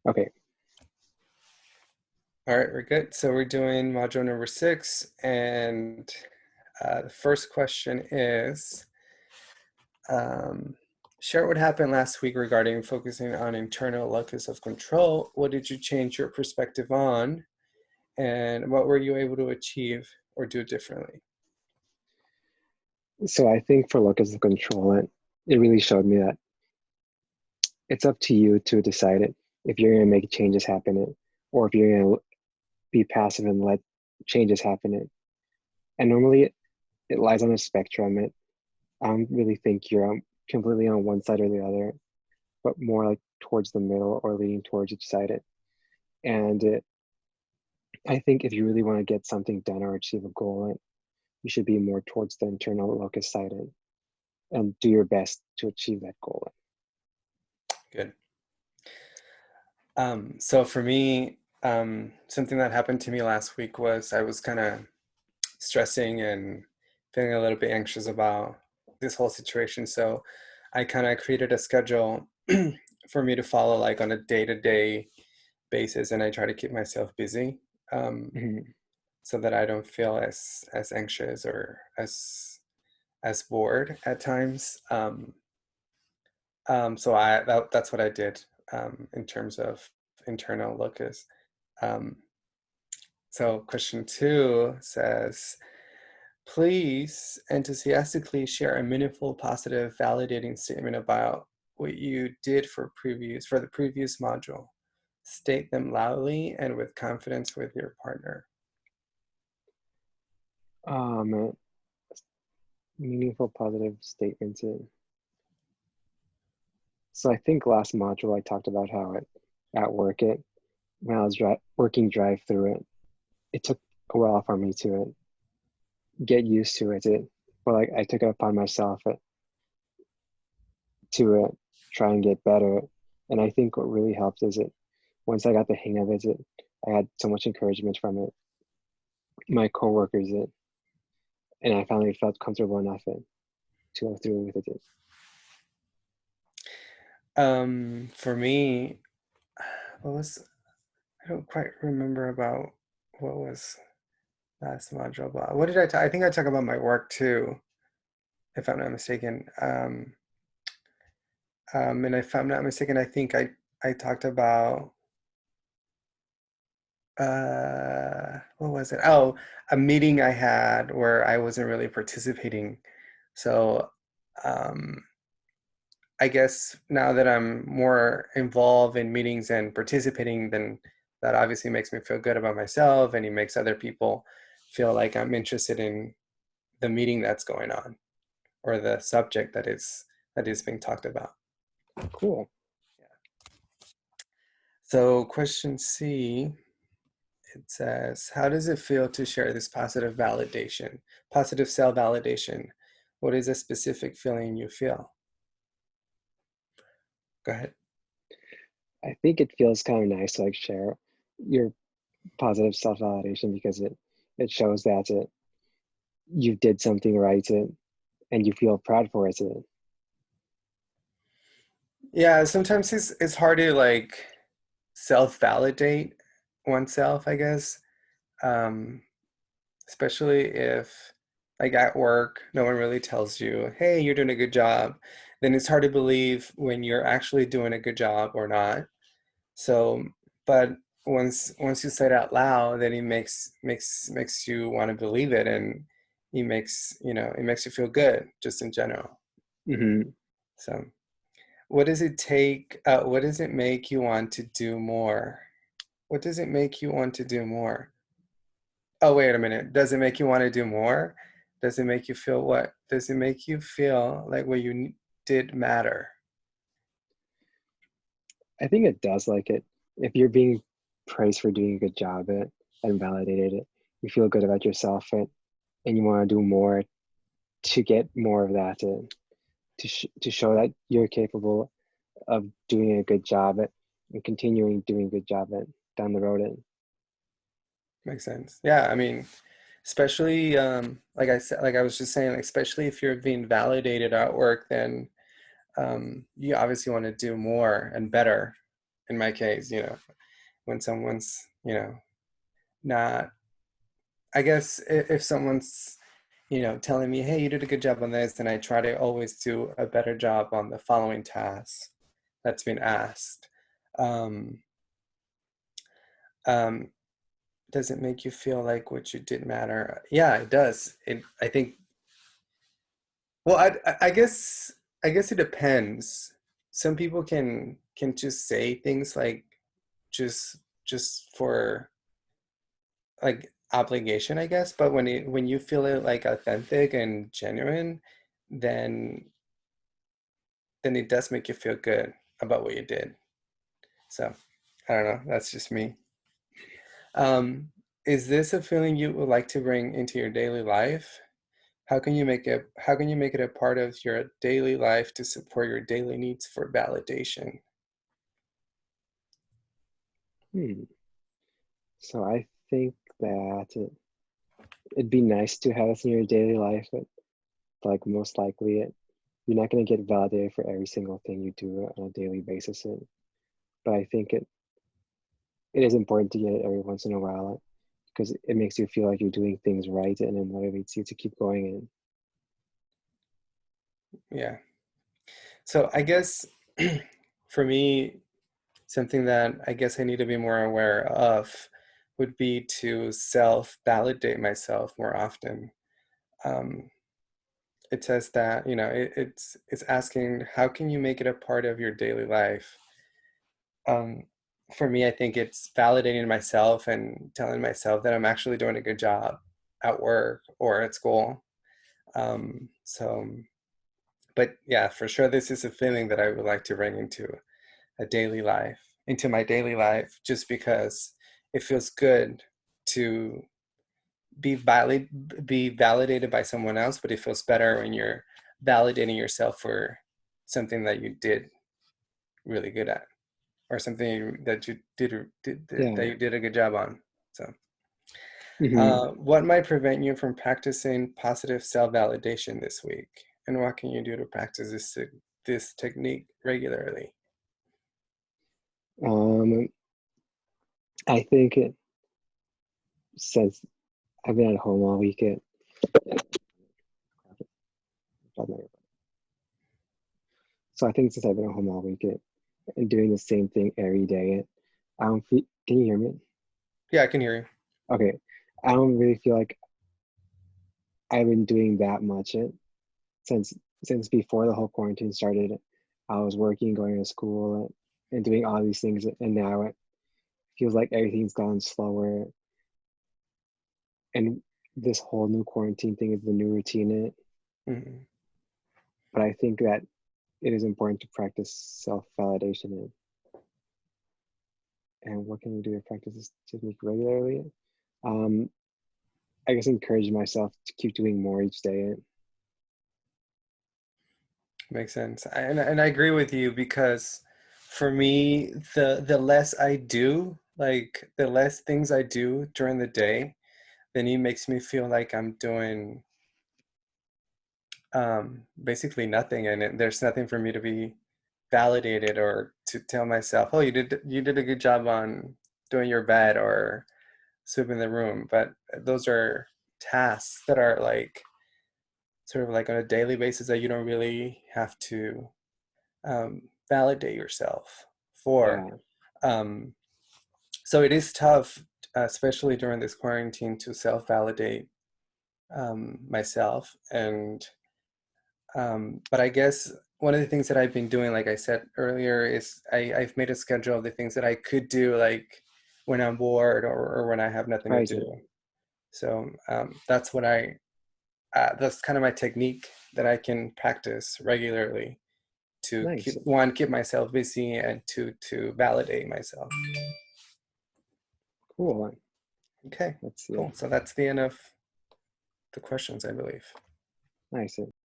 Okay, All right, we're good. So we're doing module number 6, and the first question is, um, share what happened last week regarding focusing on internal locus of control. What did you change your perspective on, and what were you able to achieve or do differently? so I think for locus of control, it really showed me that it's up to you to decide it if you're going to make changes happen it, or if you're going to be passive and let changes happen it. And normally it lies on a spectrum. I don't really think you're completely on one side or the other, but more like towards the middle or leaning towards each side it. And I think if you really want to get something done or achieve a goal, you should be more towards the internal locus side and do your best to achieve that goal. Good. So for me, something that happened to me last week was I was kind of stressing and feeling a little bit anxious about this whole situation. So I kind of created a schedule for me to follow, like on a day-to-day basis, and I try to keep myself busy, um, Mhm. so that I don't feel as anxious or as bored at times. So that's what I did, in terms of internal locus. Um, so question 2 says, please enthusiastically share a meaningful, positive, validating statement about what you did for the previous module. State them loudly and with confidence with your partner. Um, Meaningful positive statements. So I think last module I talked about how at work when I was working drive through it took a while for me to get used to but like I took it upon myself to try and get better. And I think what really helped is once I got the hang of I had so much encouragement from my coworkers and I finally felt comfortable enough to go through with it. For me, what was I don't quite remember about what was last module about. What did I talk? I think I talked about my work too, if I'm not mistaken. And if I'm not mistaken, I think I talked about what was it? Oh, a meeting I had where I wasn't really participating. So um I guess now that I'm more involved in meetings and participating, then that obviously makes me feel good about myself, and it makes other people feel like I'm interested in the meeting that's going on, or the subject that is being talked about. Cool. So question C, it says, how does it feel to share this positive self-validation? What is a specific feeling you feel? Go ahead. I think it feels kind of nice to like share your positive self-validation because it shows that you did something right and you feel proud for it. Yeah, sometimes it's hard to like self-validate oneself, I guess. Um, Especially if, like at work, no one really tells you, hey, you're doing a good job. Then it's hard to believe when you're actually doing a good job or not. So, but once you say it out loud, then it makes you want to believe it, and it makes you feel good just in general. Hmm. So, what does it take? What does it make you want to do more? What does it make you want to do more? Oh, wait a minute. Does it make you want to do more? Does it make you feel what? Does it make you feel like what you did matter? I think it does like it. If you're being praised for doing a good job and validated you feel good about yourself and you want to do more to get more of that to show that you're capable of doing a good job and continuing doing a good job down the road. Makes sense. Yeah, I mean, especially like I said, like I was just saying, like, especially if you're being validated at work, then you obviously want to do more and better. in my case, when someone's, not, I guess if someone's, telling me, hey, you did a good job on this, then I try to always do a better job on the following task that's been asked. Um, um, does it make you feel like what you did matter? Yeah, it does. I think, well, I guess it depends. Some people can just say things like just for like obligation, I guess. But when you feel it like authentic and genuine, then then it does make you feel good about what you did. So I don't know. That's just me. Um, is this a feeling you would like to bring into your daily life? How can you make it a part of your daily life to support your daily needs for validation? Hmm. So I think that it'd be nice to have this in your daily life, but like most likely you're not going to get validated for every single thing you do on a daily basis. But I think it is important to get it every once in a while because it makes you feel like you're doing things right and it motivates you to keep going in. Yeah. So I guess for me, something that I guess I need to be more aware of would be to self-validate myself more often. Um, it says that, it's asking how can you make it a part of your daily life? Um, for me, I think it's validating myself and telling myself that I'm actually doing a good job at work or at school. So, but yeah, for sure, this is a feeling that I would like to bring into my daily life, just because it feels good to be validated by someone else, but it feels better when you're validating yourself for something that you did really good at, or something that you that Yeah. you did a good job on. So, Hmm. what might prevent you from practicing positive self-validation this week, and what can you do to practice this technique regularly? Um, I think since I've been at home all weekend, so I think since I've been at home all weekend and doing the same thing every day, I don't feel. Can you hear me? Yeah, I can hear you. Okay, I don't really feel like I've been doing that much since since before the whole quarantine started. I was working, going to school, and doing all these things, and now it feels like everything's gone slower. And this whole new quarantine thing is the new routine. Mhm. But I think that it is important to practice self-validation. And what can we do to practice this technique regularly? Um, I guess encourage myself to keep doing more each day. Makes sense. And I agree with you because for me, the less I do, like the less things I do during the day, then it makes me feel like I'm doing basically nothing, and there's nothing for me to be validated or to tell myself, oh, you did a good job on doing your bed or sweeping the room. But those are tasks that are like sort of like on a daily basis that you don't really have to validate yourself for. Yeah, Um, so it is tough, especially during this quarantine, to self-validate myself. But I guess one of the things that I've been doing, like I said earlier, is I've made a schedule of the things that I could do, like when I'm bored or when I have nothing to right. do. So that's kind of my technique that I can practice regularly to Nice. keep myself busy, and to validate myself. Cool. Okay, Let's see cool. it. So that's the end of the questions, I believe. Nice.